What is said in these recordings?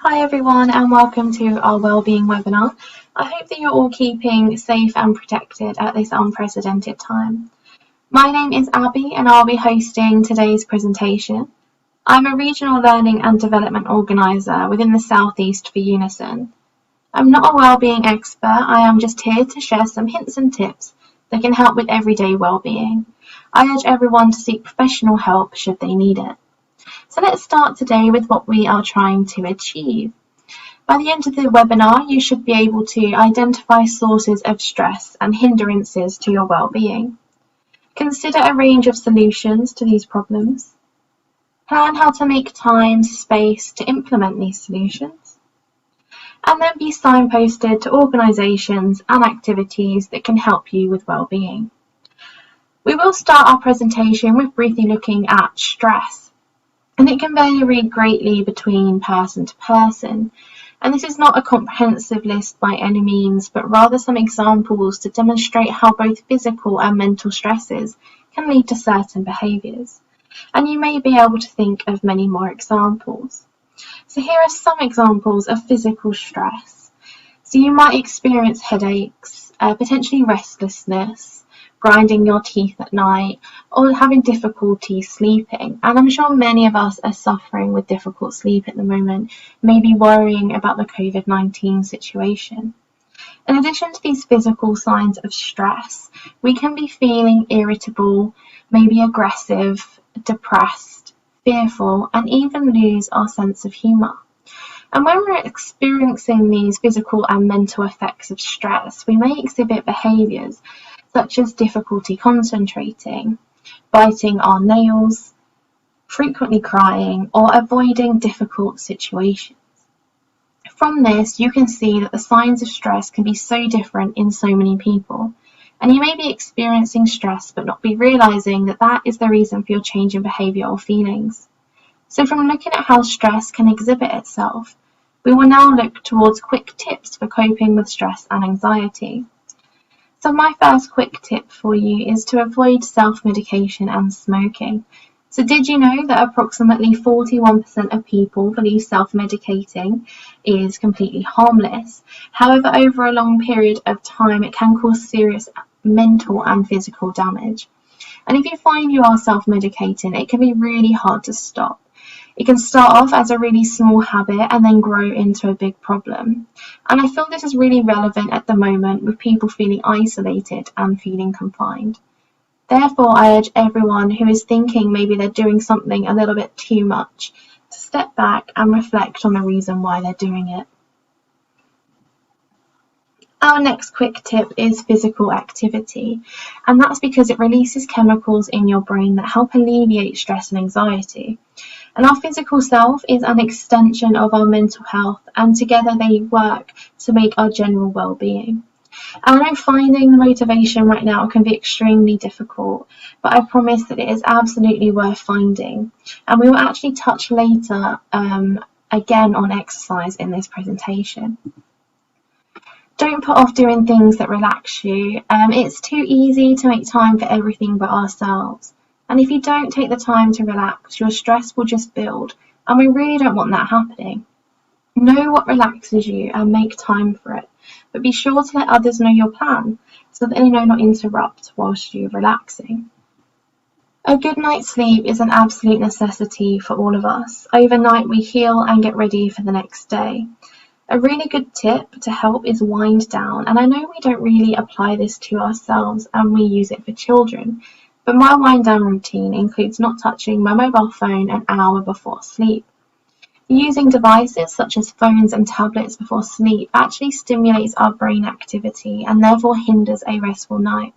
Hi everyone and welcome to our Wellbeing Webinar. I hope that you're all keeping safe and protected at this unprecedented time. My name is Abby and I'll be hosting today's presentation. I'm a Regional Learning and Development Organiser within the South East for UNISON. I'm not a wellbeing expert, I am just here to share some hints and tips that can help with everyday wellbeing. I urge everyone to seek professional help should they need it. So let's start today with what we are trying to achieve. By the end of the webinar, you should be able to identify sources of stress and hindrances to your well-being. Consider a range of solutions to these problems. Plan how to make time, space to implement these solutions. And then be signposted to organisations and activities that can help you with well-being. We will start our presentation with briefly looking at stress. And it can vary greatly between person to person. And this is not a comprehensive list by any means, but rather some examples to demonstrate how both physical and mental stresses can lead to certain behaviours. And you may be able to think of many more examples. So here are some examples of physical stress. So you might experience headaches, potentially restlessness, grinding your teeth at night, or having difficulty sleeping. And I'm sure many of us are suffering with difficult sleep at the moment, maybe worrying about the COVID-19 situation. In addition to these physical signs of stress, we can be feeling irritable, maybe aggressive, depressed, fearful, and even lose our sense of humour. And when we're experiencing these physical and mental effects of stress, we may exhibit behaviours such as difficulty concentrating, biting our nails, frequently crying, or avoiding difficult situations. From this, you can see that the signs of stress can be so different in so many people, and you may be experiencing stress but not be realising that that is the reason for your change in behaviour or feelings. So from looking at how stress can exhibit itself, we will now look towards quick tips for coping with stress and anxiety. So my first quick tip for you is to avoid self-medication and smoking. So did you know that approximately 41% of people believe self-medicating is completely harmless? However, over a long period of time, it can cause serious mental and physical damage. And if you find you are self-medicating, it can be really hard to stop. It can start off as a really small habit and then grow into a big problem. And I feel this is really relevant at the moment with people feeling isolated and feeling confined. Therefore, I urge everyone who is thinking maybe they're doing something a little bit too much to step back and reflect on the reason why they're doing it. Our next quick tip is physical activity, and that's because it releases chemicals in your brain that help alleviate stress and anxiety. And our physical self is an extension of our mental health, and together they work to make our general well-being. And I know finding the motivation right now can be extremely difficult, but I promise that it is absolutely worth finding. And we will actually touch later again on exercise in this presentation. Don't put off doing things that relax you. It's too easy to make time for everything but ourselves. And if you don't take the time to relax, your stress will just build, and we really don't want that happening. Know what relaxes you and make time for it, but be sure to let others know your plan so that they know not interrupt whilst you're relaxing. A good night's sleep is an absolute necessity for all of us. Overnight we heal and get ready for the next day. A really good tip to help is wind down, and I know we don't really apply this to ourselves and we use it for children, but my wind down routine includes not touching my mobile phone an hour before sleep. Using devices such as phones and tablets before sleep actually stimulates our brain activity and therefore hinders a restful night.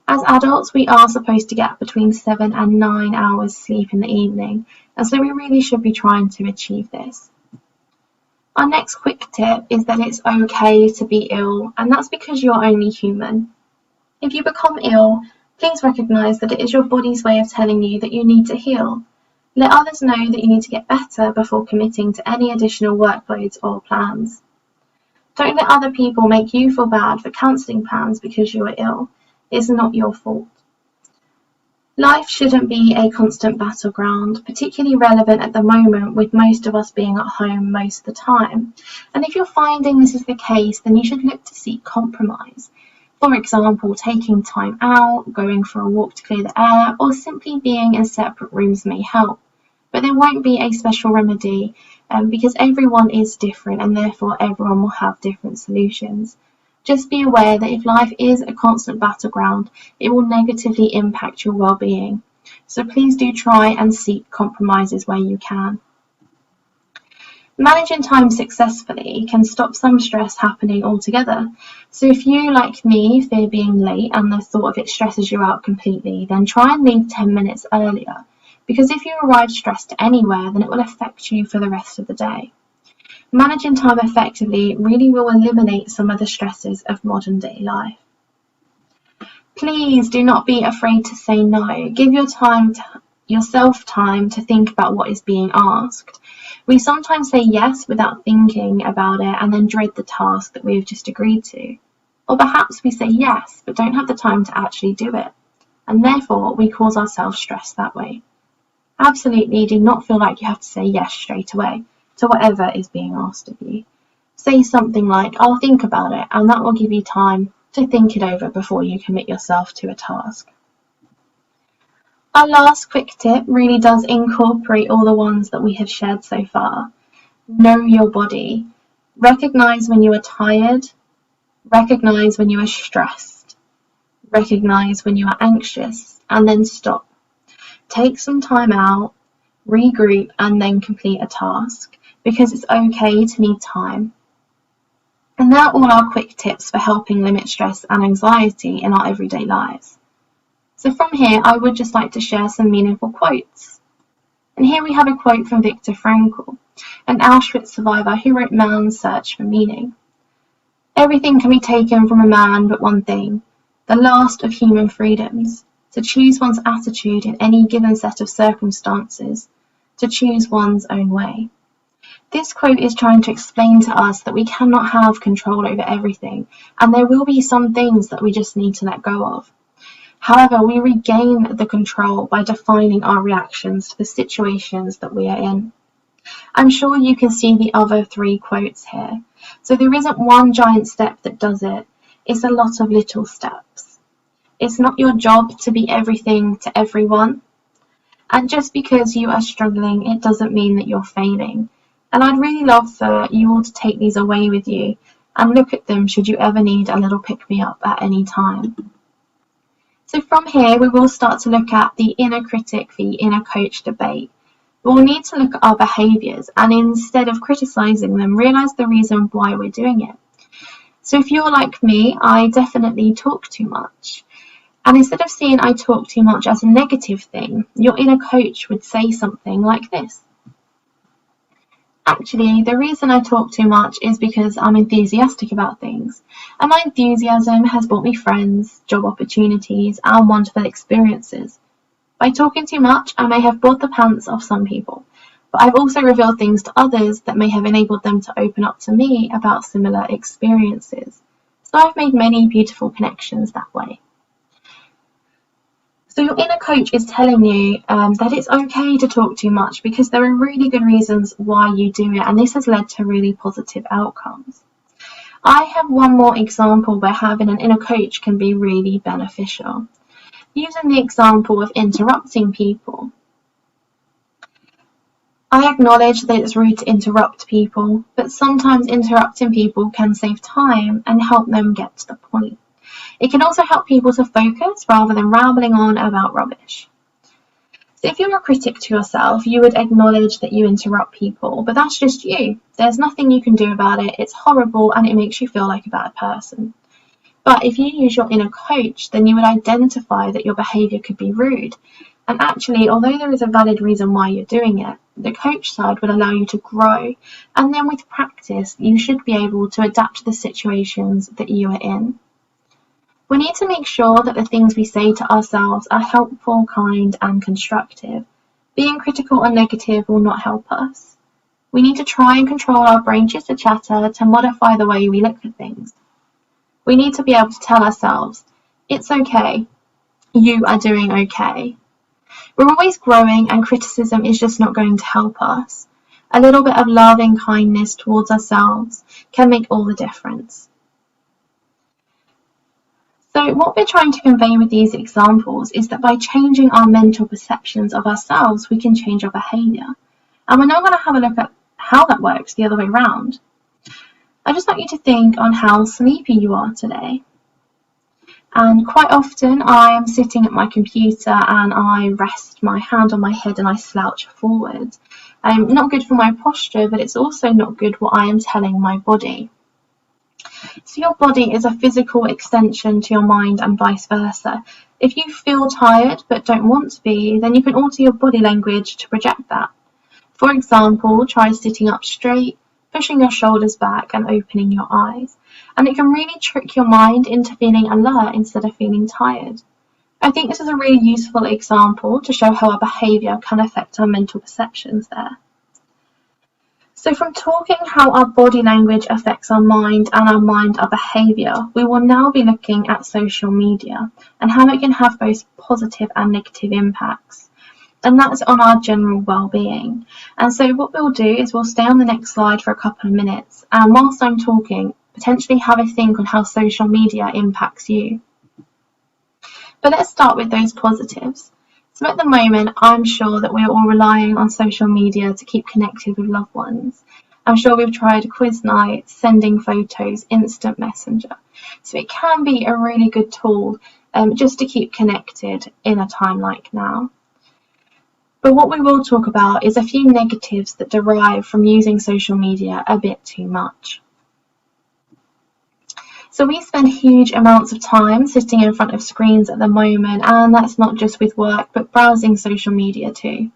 As adults, we are supposed to get between 7 and 9 hours sleep in the evening, and so we really should be trying to achieve this. Our next quick tip is that it's okay to be ill, and that's because you're only human. If you become ill, please recognise that it is your body's way of telling you that you need to heal. Let others know that you need to get better before committing to any additional workloads or plans. Don't let other people make you feel bad for cancelling plans because you are ill. It's not your fault. Life shouldn't be a constant battleground, particularly relevant at the moment with most of us being at home most of the time. And if you're finding this is the case, then you should look to seek compromise. For example, taking time out, going for a walk to clear the air, or simply being in separate rooms may help. But there won't be a special remedy because everyone is different and therefore everyone will have different solutions. Just be aware that if life is a constant battleground, it will negatively impact your well-being. So please do try and seek compromises where you can. Managing time successfully can stop some stress happening altogether. So if you, like me, fear being late and the thought of it stresses you out completely, then try and leave 10 minutes earlier. Because if you arrive stressed anywhere, then it will affect you for the rest of the day. Managing time effectively really will eliminate some of the stresses of modern day life. Please do not be afraid to say no. Give yourself time to think about what is being asked. We sometimes say yes without thinking about it and then dread the task that we have just agreed to. Or perhaps we say yes but don't have the time to actually do it, and therefore we cause ourselves stress that way. Absolutely do not feel like you have to say yes straight away to whatever is being asked of you. Say something like, I'll think about it, and that will give you time to think it over before you commit yourself to a task. Our last quick tip really does incorporate all the ones that we have shared so far. Know your body. Recognize when you are tired. Recognize when you are stressed. Recognize when you are anxious, and then stop. Take some time out, regroup, and then complete a task, because it's okay to need time. And they're all our quick tips for helping limit stress and anxiety in our everyday lives. So from here, I would just like to share some meaningful quotes. And here we have a quote from Viktor Frankl, an Auschwitz survivor who wrote Man's Search for Meaning. Everything can be taken from a man but one thing, the last of human freedoms, to choose one's attitude in any given set of circumstances, to choose one's own way. This quote is trying to explain to us that we cannot have control over everything, and there will be some things that we just need to let go of. However, we regain the control by defining our reactions to the situations that we are in. I'm sure you can see the other three quotes here. So there isn't one giant step that does it. It's a lot of little steps. It's not your job to be everything to everyone. And just because you are struggling, it doesn't mean that you're failing. And I'd really love for you all to take these away with you and look at them should you ever need a little pick-me-up at any time. So from here, we will start to look at the inner critic v inner coach debate. We'll need to look at our behaviours and instead of criticising them, realise the reason why we're doing it. So if you're like me, I definitely talk too much. And instead of seeing I talk too much as a negative thing, your inner coach would say something like this. Actually, the reason I talk too much is because I'm enthusiastic about things, and my enthusiasm has brought me friends, job opportunities, and wonderful experiences. By talking too much, I may have bored the pants off some people, but I've also revealed things to others that may have enabled them to open up to me about similar experiences. So I've made many beautiful connections that way. So your inner coach is telling you that it's okay to talk too much because there are really good reasons why you do it, and this has led to really positive outcomes. I have one more example where having an inner coach can be really beneficial. Using the example of interrupting people. I acknowledge that it's rude to interrupt people, but sometimes interrupting people can save time and help them get to the point. It can also help people to focus rather than rambling on about rubbish. So if you're a critic to yourself, you would acknowledge that you interrupt people, but that's just you. There's nothing you can do about it. It's horrible and it makes you feel like a bad person. But if you use your inner coach, then you would identify that your behaviour could be rude. And actually, although there is a valid reason why you're doing it, the coach side will allow you to grow. And then with practice, you should be able to adapt to the situations that you are in. We need to make sure that the things we say to ourselves are helpful, kind, and constructive. Being critical or negative will not help us. We need to try and control our brain chitter chatter to modify the way we look at things. We need to be able to tell ourselves, it's okay, you are doing okay, We're always growing, and criticism is just not going to help us. A little bit of love and kindness towards ourselves can make all the difference. So what we're trying to convey with these examples is that by changing our mental perceptions of ourselves, we can change our behaviour. And we're now going to have a look at how that works the other way around. I just want you to think on how sleepy you are today. And quite often I am sitting at my computer and I rest my hand on my head and I slouch forward. Not good for my posture, but it's also not good what I am telling my body. So your body is a physical extension to your mind and vice versa. If you feel tired but don't want to be, then you can alter your body language to project that. For example, try sitting up straight, pushing your shoulders back and opening your eyes. And it can really trick your mind into feeling alert instead of feeling tired. I think this is a really useful example to show how our behaviour can affect our mental perceptions there. So from talking how our body language affects our mind and our mind our behaviour, we will now be looking at social media and how it can have both positive and negative impacts. And that's on our general well-being. And so what we'll do is we'll stay on the next slide for a couple of minutes, and whilst I'm talking, potentially have a think on how social media impacts you. But let's start with those positives. So at the moment, I'm sure that we're all relying on social media to keep connected with loved ones. I'm sure we've tried quiz night, sending photos, instant messenger. So it can be a really good tool just to keep connected in a time like now. But what we will talk about is a few negatives that derive from using social media a bit too much. So we spend huge amounts of time sitting in front of screens at the moment, and that's not just with work, but browsing social media too.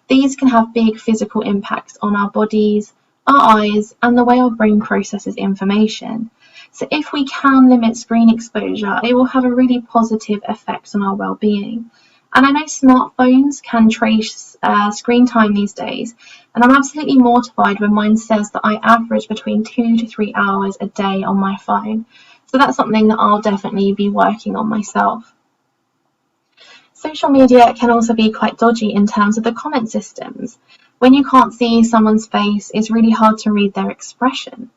These can have big physical impacts on our bodies, our eyes, and the way our brain processes information. So if we can limit screen exposure, it will have a really positive effect on our well-being. And I know smartphones can trace screen time these days, and I'm absolutely mortified when mine says that I average between 2 to 3 hours a day on my phone. So that's something that I'll definitely be working on myself. Social media can also be quite dodgy in terms of the comment systems. When you can't see someone's face, it's really hard to read their expression.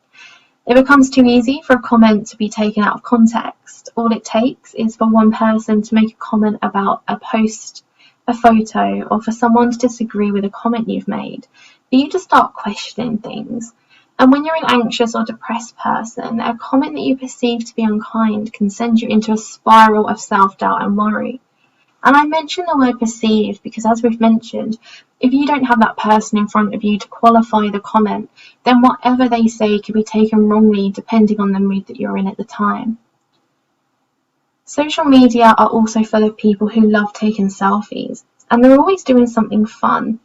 It becomes too easy for a comment to be taken out of context. All it takes is for one person to make a comment about a post, a photo, or for someone to disagree with a comment you've made, for you to start questioning things. And when you're an anxious or depressed person, a comment that you perceive to be unkind can send you into a spiral of self-doubt and worry. And I mention the word perceived because, as we've mentioned, if you don't have that person in front of you to qualify the comment, then whatever they say could be taken wrongly depending on the mood that you're in at the time. Social media are also full of people who love taking selfies, and they're always doing something fun.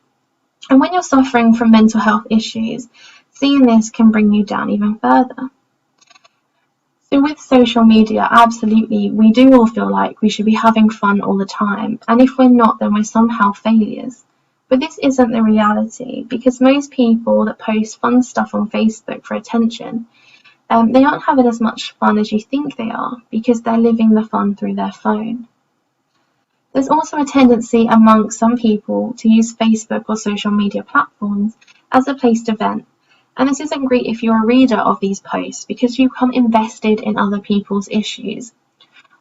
And when you're suffering from mental health issues, seeing this can bring you down even further. So with social media, absolutely, we do all feel like we should be having fun all the time, and if we're not, then we're somehow failures. But this isn't the reality, because most people that post fun stuff on Facebook for attention, they aren't having as much fun as you think they are, because they're living the fun through their phone. There's also a tendency amongst some people to use Facebook or social media platforms as a place to vent. And this isn't great if you're a reader of these posts, because you become invested in other people's issues.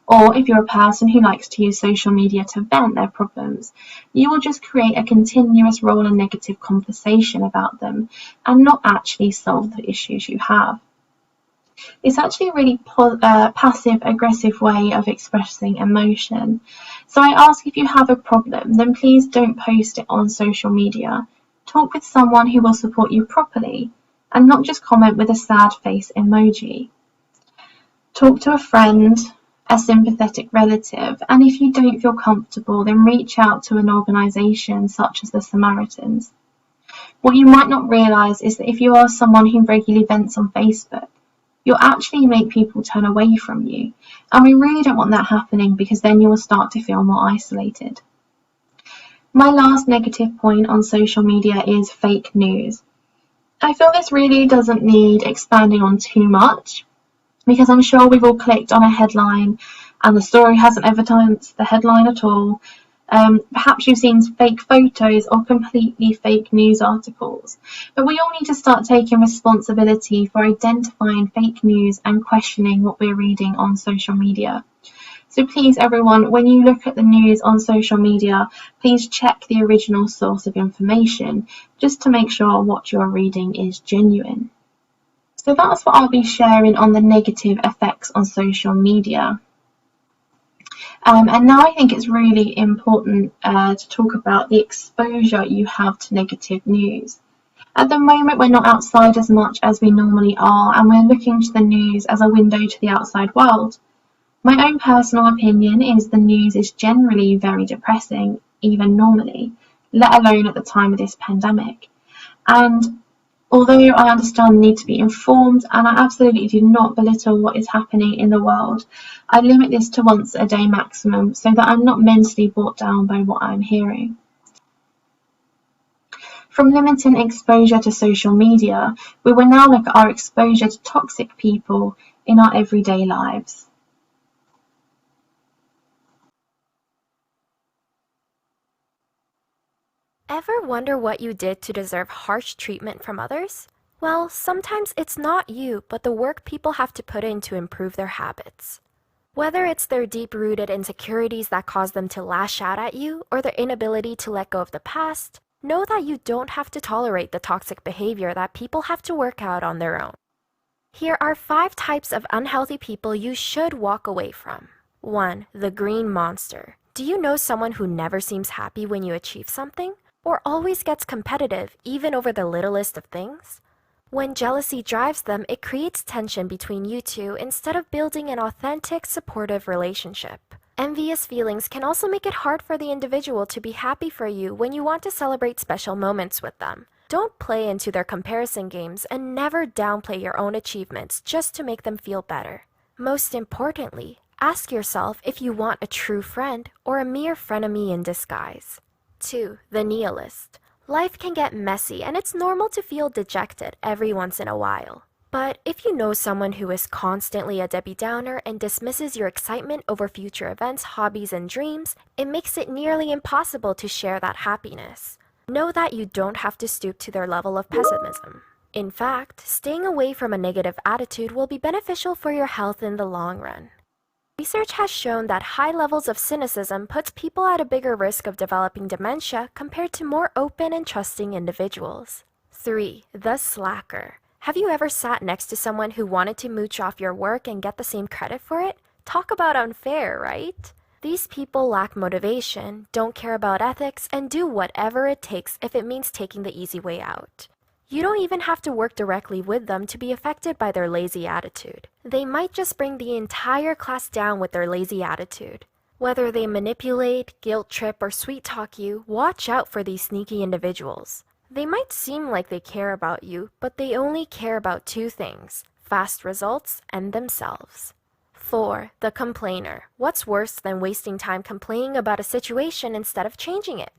Or if you're a person who likes to use social media to vent their problems, you will just create a continuous role in negative conversation about them and not actually solve the issues you have. It's actually a really passive-aggressive way of expressing emotion. So I ask, if you have a problem, then please don't post it on social media. Talk with someone who will support you properly, and not just comment with a sad face emoji. Talk to a friend, a sympathetic relative, and if you don't feel comfortable, then reach out to an organisation such as the Samaritans. What you might not realise is that if you are someone who regularly vents on Facebook, you'll actually make people turn away from you, and we really don't want that happening, because then you will start to feel more isolated. My last negative point on social media is fake news. I feel this really doesn't need expanding on too much, because I'm sure we've all clicked on a headline and the story hasn't advertised the headline at all, Perhaps you've seen fake photos or completely fake news articles. But we all need to start taking responsibility for identifying fake news and questioning what we're reading on social media. So please, everyone, when you look at the news on social media, please check the original source of information just to make sure what you're reading is genuine. So that's what I'll be sharing on the negative effects on social media. And now I think it's really important to talk about the exposure you have to negative news. At the moment, we're not outside as much as we normally are, and we're looking to the news as a window to the outside world. My own personal opinion is the news is generally very depressing, even normally, let alone at the time of this pandemic. And although I understand the need to be informed, and I absolutely do not belittle what is happening in the world, I limit this to once a day maximum so that I'm not mentally brought down by what I'm hearing. From limiting exposure to social media, we will now look at our exposure to toxic people in our everyday lives. Ever wonder what you did to deserve harsh treatment from others? Well, sometimes it's not you, but the work people have to put in to improve their habits. Whether it's their deep-rooted insecurities that cause them to lash out at you, or their inability to let go of the past, know that you don't have to tolerate the toxic behavior that people have to work out on their own. Here are 5 types of unhealthy people you should walk away from. 1. The green monster. Do you know someone who never seems happy when you achieve something? Or always gets competitive even over the littlest of things? When jealousy drives them, it creates tension between you two instead of building an authentic, supportive relationship. Envious feelings can also make it hard for the individual to be happy for you when you want to celebrate special moments with them. Don't play into their comparison games and never downplay your own achievements just to make them feel better. Most importantly, ask yourself if you want a true friend or a mere frenemy in disguise. 2. The nihilist. Life can get messy and it's normal to feel dejected every once in a while. But if you know someone who is constantly a Debbie Downer and dismisses your excitement over future events, hobbies, and dreams, it makes it nearly impossible to share that happiness. Know that you don't have to stoop to their level of pessimism. In fact, staying away from a negative attitude will be beneficial for your health in the long run. Research has shown that high levels of cynicism puts people at a bigger risk of developing dementia compared to more open and trusting individuals. 3. The slacker. Have you ever sat next to someone who wanted to mooch off your work and get the same credit for it? Talk about unfair, right? These people lack motivation, don't care about ethics, and do whatever it takes if it means taking the easy way out. You don't even have to work directly with them to be affected by their lazy attitude. They might just bring the entire class down with their lazy attitude. Whether they manipulate, guilt trip, or sweet talk you, watch out for these sneaky individuals. They might seem like they care about you, but they only care about 2 things: fast results and themselves. 4. The complainer. What's worse than wasting time complaining about a situation instead of changing it?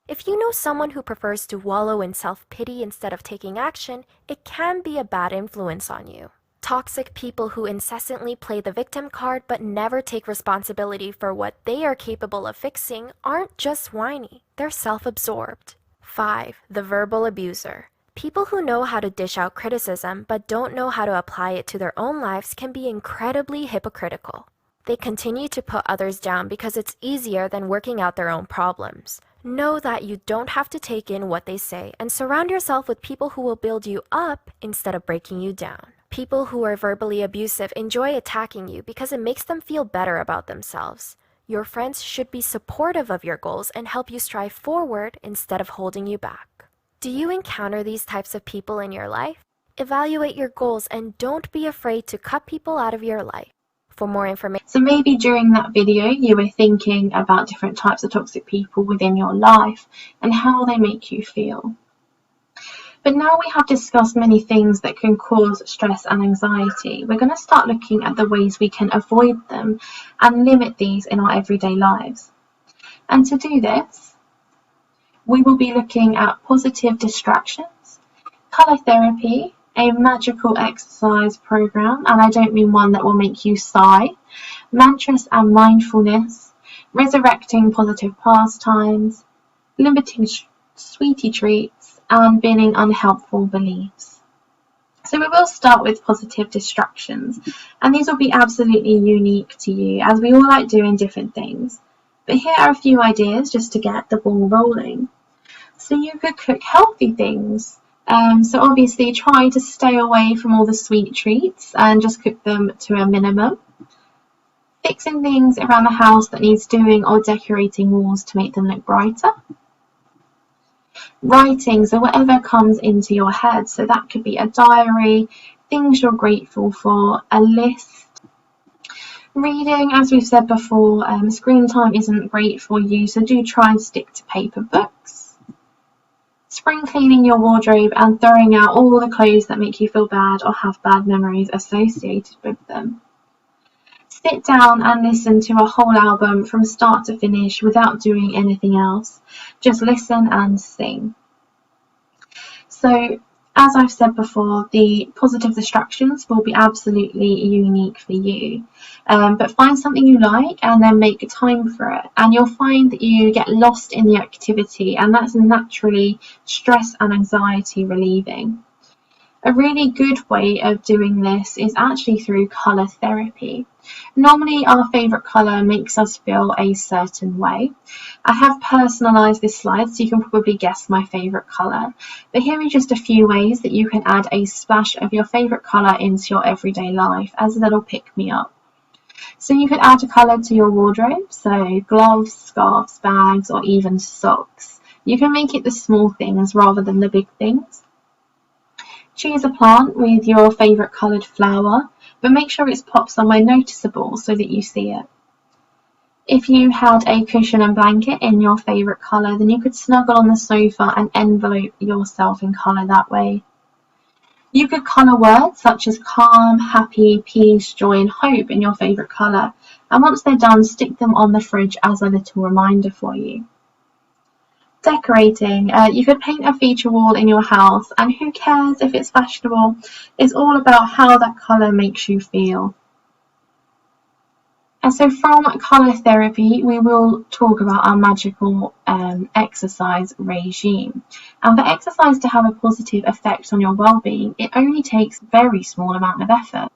If you know someone who prefers to wallow in self-pity instead of taking action, it can be a bad influence on you. Toxic people who incessantly play the victim card but never take responsibility for what they are capable of fixing aren't just whiny, they're self-absorbed. 5. The verbal abuser. People who know how to dish out criticism but don't know how to apply it to their own lives can be incredibly hypocritical. They continue to put others down because it's easier than working out their own problems. Know that you don't have to take in what they say and surround yourself with people who will build you up instead of breaking you down. People who are verbally abusive enjoy attacking you because it makes them feel better about themselves. Your friends should be supportive of your goals and help you strive forward instead of holding you back. Do you encounter these types of people in your life? Evaluate your goals and don't be afraid to cut people out of your life. For more information. So maybe during that video you were thinking about different types of toxic people within your life and how they make you feel. But now we have discussed many things that can cause stress and anxiety, we're going to start looking at the ways we can avoid them and limit these in our everyday lives. And to do this, we will be looking at positive distractions, colour therapy, a magical exercise program, and I don't mean one that will make you sigh, mantras and mindfulness, resurrecting positive pastimes, limiting sweetie treats, and banning unhelpful beliefs. So we will start with positive distractions, and these will be absolutely unique to you as we all like doing different things. But here are a few ideas just to get the ball rolling. So you could cook healthy things. So obviously try to stay away from all the sweet treats and just cook them to a minimum. Fixing things around the house that needs doing or decorating walls to make them look brighter. Writing, so whatever comes into your head, so that could be a diary, things you're grateful for, a list. Reading, as we've said before, screen time isn't great for you, so do try and stick to paper books. Spring cleaning your wardrobe and throwing out all the clothes that make you feel bad or have bad memories associated with them. Sit down and listen to a whole album from start to finish without doing anything else. Just listen and sing. So, as I've said before, the positive distractions will be absolutely unique for you. But find something you like and then make time for it. And you'll find that you get lost in the activity, and that's naturally stress and anxiety relieving. A really good way of doing this is actually through colour therapy. Normally our favourite colour makes us feel a certain way. I have personalised this slide so you can probably guess my favourite colour, but here are just a few ways that you can add a splash of your favourite colour into your everyday life as a little pick-me-up. So you could add a colour to your wardrobe, so gloves, scarves, bags, or even socks. You can make it the small things rather than the big things. Choose a plant with your favourite coloured flower, but make sure it's popped somewhere noticeable so that you see it. If you had a cushion and blanket in your favourite colour, then you could snuggle on the sofa and envelope yourself in colour that way. You could colour words such as calm, happy, peace, joy and hope in your favourite colour, and once they're done, stick them on the fridge as a little reminder for you. Decorating, you could paint a feature wall in your house, and who cares if it's fashionable? It's all about how that colour makes you feel. And so from colour therapy, we will talk about our magical exercise regime. And for exercise to have a positive effect on your well-being, it only takes a very small amount of effort.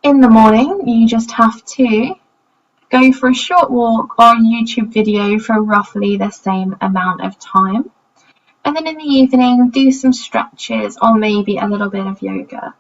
In the morning, you just have to go for a short walk or a YouTube video for roughly the same amount of time. And then in the evening, do some stretches or maybe a little bit of yoga.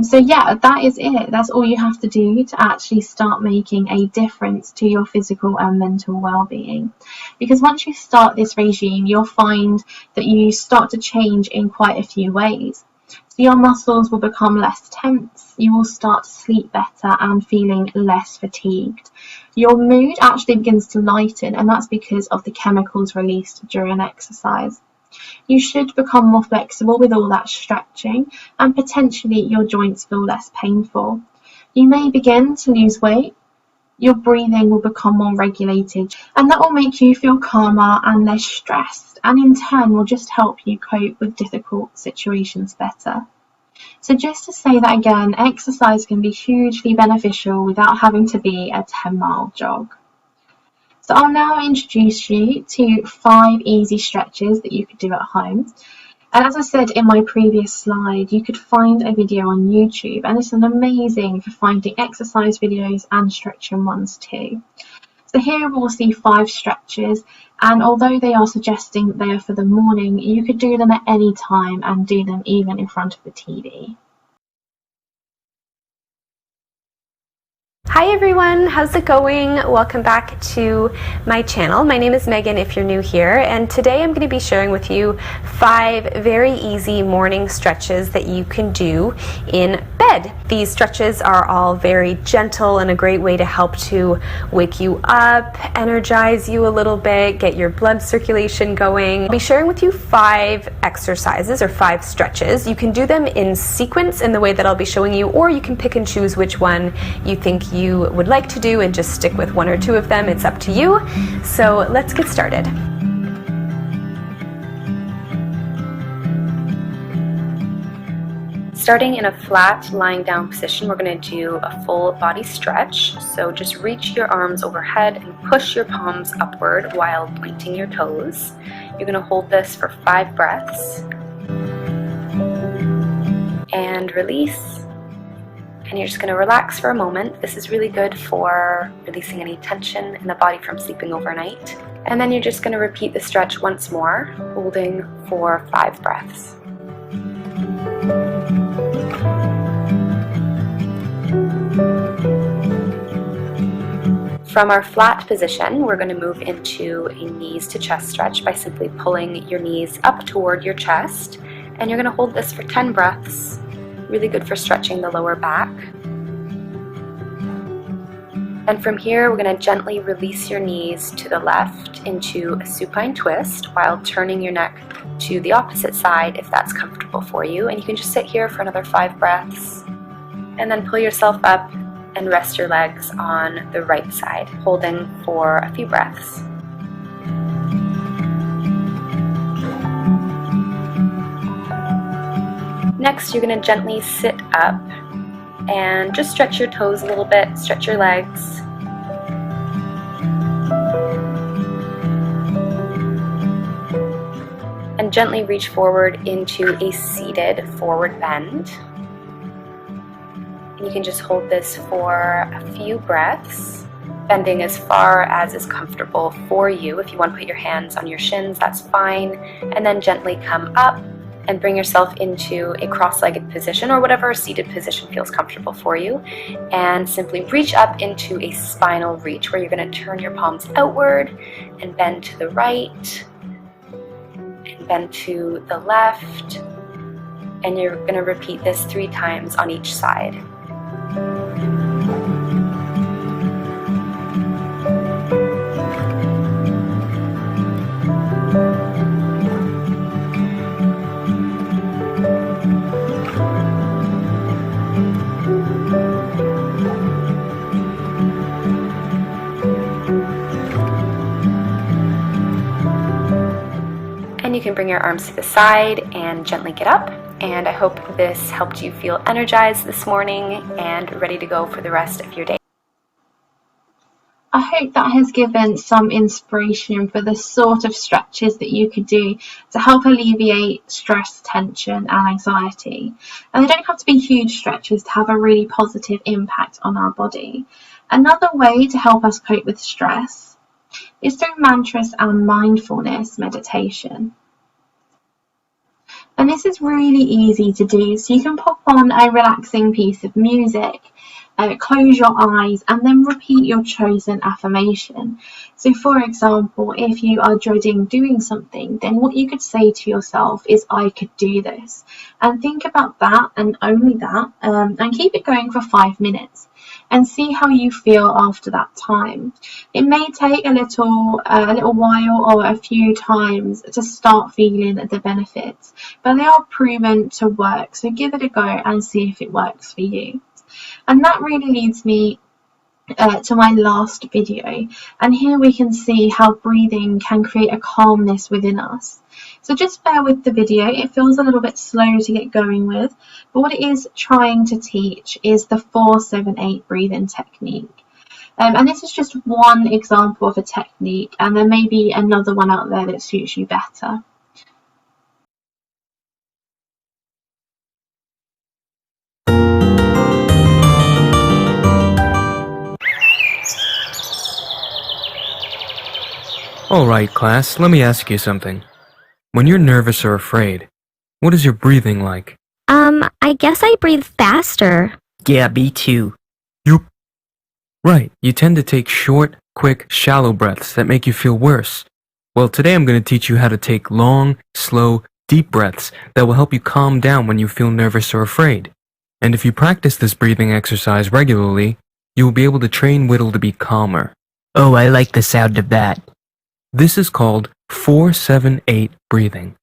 So yeah, that is it. That's all you have to do to actually start making a difference to your physical and mental well-being. Because once you start this regime, you'll find that you start to change in quite a few ways. So your muscles will become less tense, you will start to sleep better and feeling less fatigued. Your mood actually begins to lighten, and that's because of the chemicals released during exercise. You should become more flexible with all that stretching, and potentially your joints feel less painful. You may begin to lose weight, your breathing will become more regulated, and that will make you feel calmer and less stressed, and in turn will just help you cope with difficult situations better. So just to say that again, exercise can be hugely beneficial without having to be a 10-mile jog. So I'll now introduce you to 5 easy stretches that you could do at home. And as I said in my previous slide, you could find a video on YouTube, and it's amazing for finding exercise videos and stretching ones too. So here we'll see 5 stretches, and although they are suggesting they are for the morning, you could do them at any time and do them even in front of the TV. Hi everyone, how's it going? Welcome back to my channel. My name is Megan if you're new here, and today I'm going to be sharing with you 5 very easy morning stretches that you can do in bed. These stretches are all very gentle and a great way to help to wake you up, energize you a little bit, get your blood circulation going. I'll be sharing with you 5 exercises or 5 stretches. You can do them in sequence in the way that I'll be showing you, or you can pick and choose which one you think you would like to do and just stick with 1 or 2 of them. It's up to you. So let's get started. starting in a flat lying down position, we're going to do a full body stretch. So just reach your arms overhead and push your palms upward while pointing your toes. You're going to hold this for 5 breaths and release. And you're just going to relax for a moment. This is really good for releasing any tension in the body from sleeping overnight. And then you're just going to repeat the stretch once more, holding for 5 breaths. From our flat position, we're going to move into a knees to chest stretch by simply pulling your knees up toward your chest. And you're going to hold this for 10 breaths. Really good for stretching the lower back. And from here, we're going to gently release your knees to the left into a supine twist while turning your neck to the opposite side if that's comfortable for you. And you can just sit here for another 5 breaths and then pull yourself up and rest your legs on the right side, holding for a few breaths. Next, you're going to gently sit up and just stretch your toes a little bit, stretch your legs. And gently reach forward into a seated forward bend. And you can just hold this for a few breaths, bending as far as is comfortable for you. If you want to put your hands on your shins, that's fine. And then gently come up and bring yourself into a cross-legged position or whatever seated position feels comfortable for you. And simply reach up into a spinal reach where you're going to turn your palms outward and bend to the right and bend to the left. And you're going to repeat this 3 times on each side. And you can bring your arms to the side and gently get up. And I hope this helped you feel energized this morning and ready to go for the rest of your day. I hope that has given some inspiration for the sort of stretches that you could do to help alleviate stress, tension and anxiety. And they don't have to be huge stretches to have a really positive impact on our body. Another way to help us cope with stress is through mantras and mindfulness meditation. And this is really easy to do, so you can pop on a relaxing piece of music, close your eyes and then repeat your chosen affirmation. So for example, if you are dreading doing something, then what you could say to yourself is, I could do this. And think about that and only that, and keep it going for 5 minutes and see how you feel after that time. It may take a little while or a few times to start feeling the benefits, but they are proven to work, so give it a go and see if it works for you. And that really leads me to my last video, and here we can see how breathing can create a calmness within us. So just bear with the video, it feels a little bit slow to get going with, but what it is trying to teach is the 4-7-8 breathing technique. And this is just one example of a technique, and there may be another one out there that suits you better. Alright class, let me ask you something. When you're nervous or afraid, what is your breathing like? I guess I breathe faster. Yeah, me too. Yup. Right, you tend to take short, quick, shallow breaths that make you feel worse. Well, today I'm going to teach you how to take long, slow, deep breaths that will help you calm down when you feel nervous or afraid. And if you practice this breathing exercise regularly, you will be able to train Whittle to be calmer. Oh, I like the sound of that. This is called 4-7-8 breathing.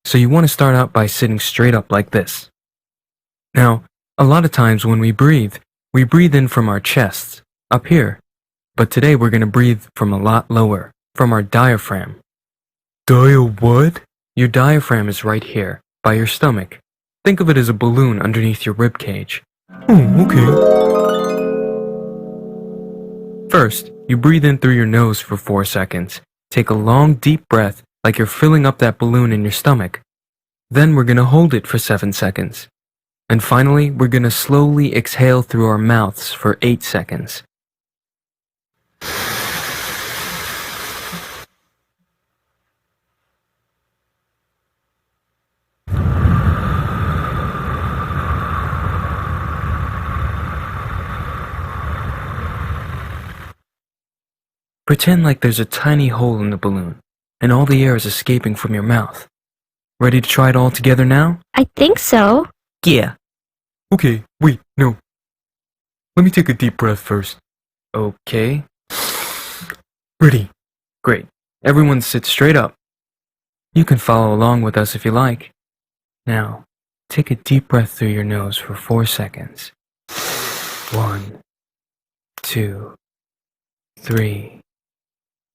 So you want to start out by sitting straight up like this. Now, a lot of times when we breathe in from our chests, up here. But today we're going to breathe from a lot lower, from our diaphragm. What? Your diaphragm is right here, by your stomach. Think of it as a balloon underneath your rib cage. Oh, okay. First, you breathe in through your nose for 4 seconds. Take a long, deep breath like you're filling up that balloon in your stomach. Then we're gonna hold it for 7 seconds. And finally, we're gonna slowly exhale through our mouths for 8 seconds. Pretend like there's a tiny hole in the balloon, and all the air is escaping from your mouth. Ready to try it all together now? I think so. Yeah. Okay, wait, no. Let me take a deep breath first. Okay. Ready. Great. Everyone sit straight up. You can follow along with us if you like. Now, take a deep breath through your nose for 4 seconds. 1, 2, 3,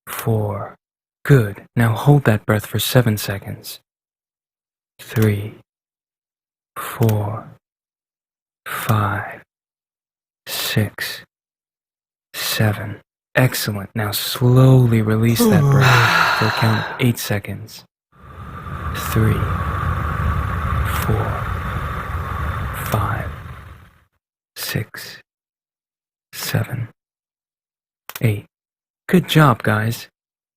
4. Good. Now hold that breath for 7 seconds. 3, 4, 5, 6, 7. Excellent. Now slowly release that breath for a count of 8 seconds. 3, 4, 5, 6, 7, 8. Good job, guys.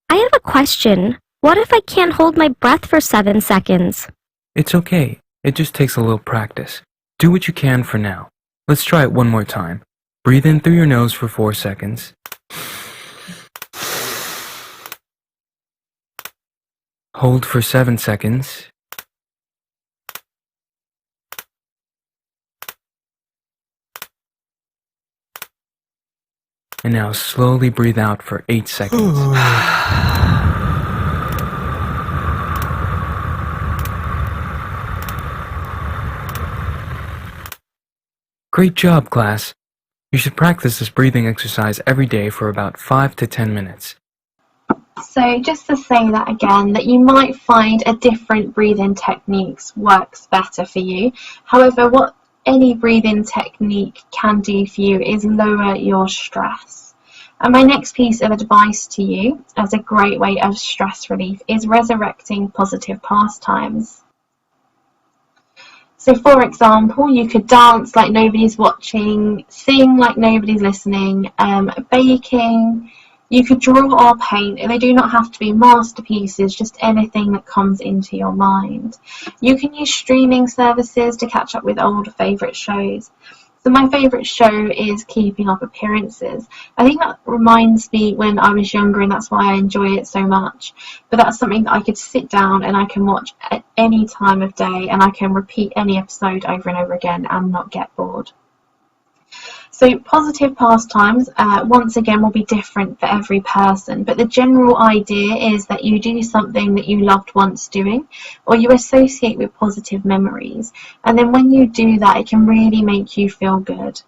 I have a question. What if I can't hold my breath for 7 seconds? It's okay. It just takes a little practice. Do what you can for now. Let's try it one more time. Breathe in through your nose for 4 seconds. Hold for 7 seconds. And now slowly breathe out for 8 seconds. Great job, class. You should practice this breathing exercise every day for about 5 to 10 minutes. So just to say that again, that you might find a different breathing techniques works better for you. However, what any breathing technique can do for you is lower your stress. And my next piece of advice to you as a great way of stress relief is resurrecting positive pastimes. So for example, you could dance like nobody's watching, sing like nobody's listening, baking. You could draw or paint. They do not have to be masterpieces, just anything that comes into your mind. You can use streaming services to catch up with old favourite shows. So my favourite show is Keeping Up Appearances. I think that reminds me when I was younger, and that's why I enjoy it so much. But that's something that I could sit down and I can watch at any time of day, and I can repeat any episode over and over again and not get bored. So positive pastimes, once again, will be different for every person, but the general idea is that you do something that you loved once doing, or you associate with positive memories, and then when you do that, it can really make you feel good.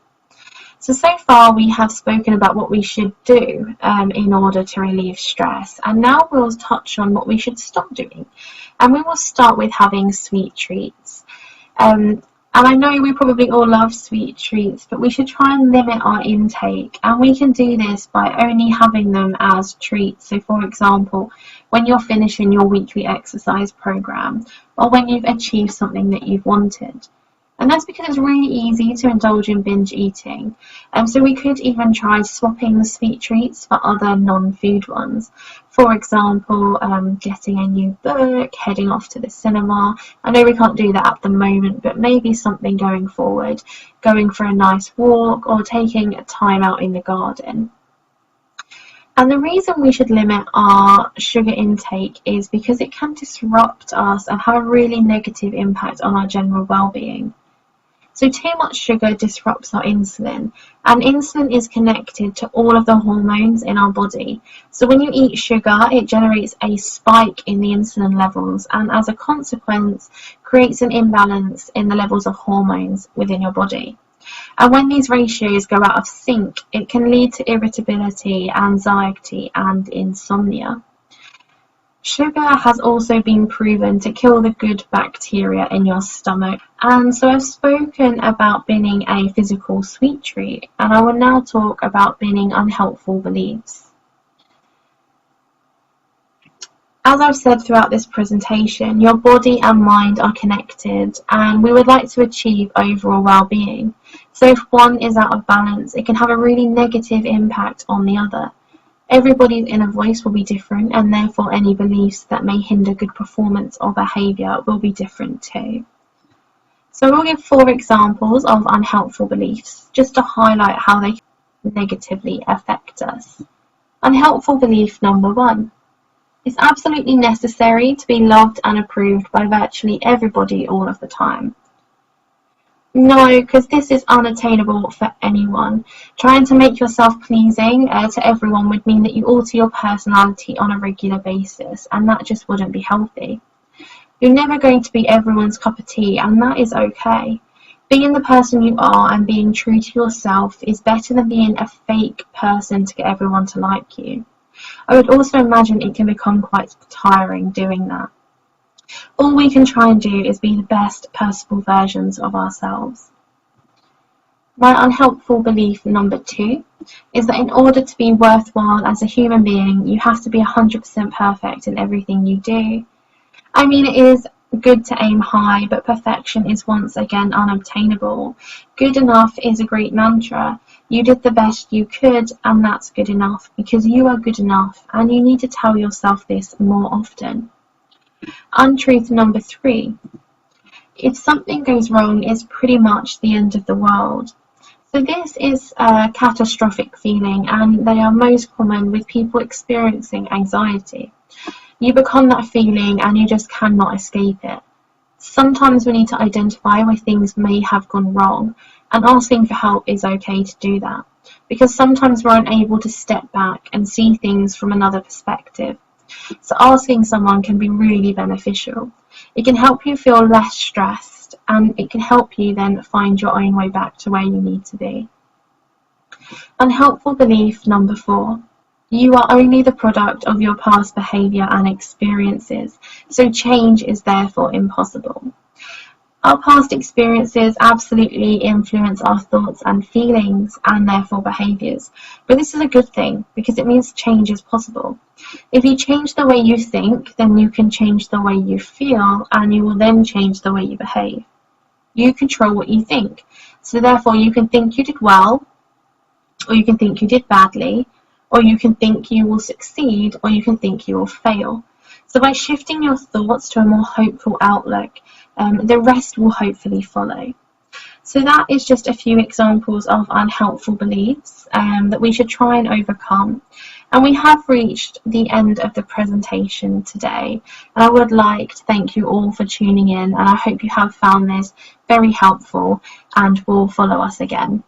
So far we have spoken about what we should do in order to relieve stress, and now we'll touch on what we should stop doing, and we will start with having sweet treats. And I know we probably all love sweet treats, but we should try and limit our intake, and we can do this by only having them as treats. So for example, when you're finishing your weekly exercise program, or when you've achieved something that you've wanted. And that's because it's really easy to indulge in binge eating. So we could even try swapping the sweet treats for other non-food ones. For example, getting a new book, heading off to the cinema. I know we can't do that at the moment, but maybe something going forward, going for a nice walk or taking a time out in the garden. And the reason we should limit our sugar intake is because it can disrupt us and have a really negative impact on our general well-being. So too much sugar disrupts our insulin, and insulin is connected to all of the hormones in our body. So when you eat sugar, it generates a spike in the insulin levels, and as a consequence, creates an imbalance in the levels of hormones within your body. And when these ratios go out of sync, it can lead to irritability, anxiety, and insomnia. Sugar has also been proven to kill the good bacteria in your stomach. And so I've spoken about binning a physical sweet treat, and I will now talk about binning unhelpful beliefs. As I've said throughout this presentation, your body and mind are connected, and we would like to achieve overall well-being. So if one is out of balance, it can have a really negative impact on the other. Everybody's inner voice will be different, and therefore any beliefs that may hinder good performance or behaviour will be different too. So we'll give 4 examples of unhelpful beliefs, just to highlight how they negatively affect us. Unhelpful belief number 1. It's absolutely necessary to be loved and approved by virtually everybody all of the time. No, because this is unattainable for anyone. Trying to make yourself pleasing to everyone would mean that you alter your personality on a regular basis, and that just wouldn't be healthy. You're never going to be everyone's cup of tea, and that is okay. Being the person you are and being true to yourself is better than being a fake person to get everyone to like you. I would also imagine it can become quite tiring doing that. All we can try and do is be the best possible versions of ourselves. My unhelpful belief number 2 is that in order to be worthwhile as a human being, you have to be 100% perfect in everything you do. I mean, it is good to aim high, but perfection is once again unobtainable. Good enough is a great mantra. You did the best you could, and that's good enough, because you are good enough, and you need to tell yourself this more often. Untruth number 3. If something goes wrong, it's pretty much the end of the world. So this is a catastrophic feeling, and they are most common with people experiencing anxiety. You become that feeling and you just cannot escape it. Sometimes we need to identify where things may have gone wrong, and asking for help is okay to do that, because sometimes we're unable to step back and see things from another perspective. So asking someone can be really beneficial. It can help you feel less stressed, and it can help you then find your own way back to where you need to be. Unhelpful belief number 4. You are only the product of your past behaviour and experiences, so change is therefore impossible. Our past experiences absolutely influence our thoughts and feelings, and therefore behaviours. But this is a good thing, because it means change is possible. If you change the way you think, then you can change the way you feel, and you will then change the way you behave. You control what you think, so therefore you can think you did well, or you can think you did badly, or you can think you will succeed, or you can think you will fail. So by shifting your thoughts to a more hopeful outlook, the rest will hopefully follow. So that is just a few examples of unhelpful beliefs that we should try and overcome. And we have reached the end of the presentation today. And I would like to thank you all for tuning in, and I hope you have found this very helpful and will follow us again.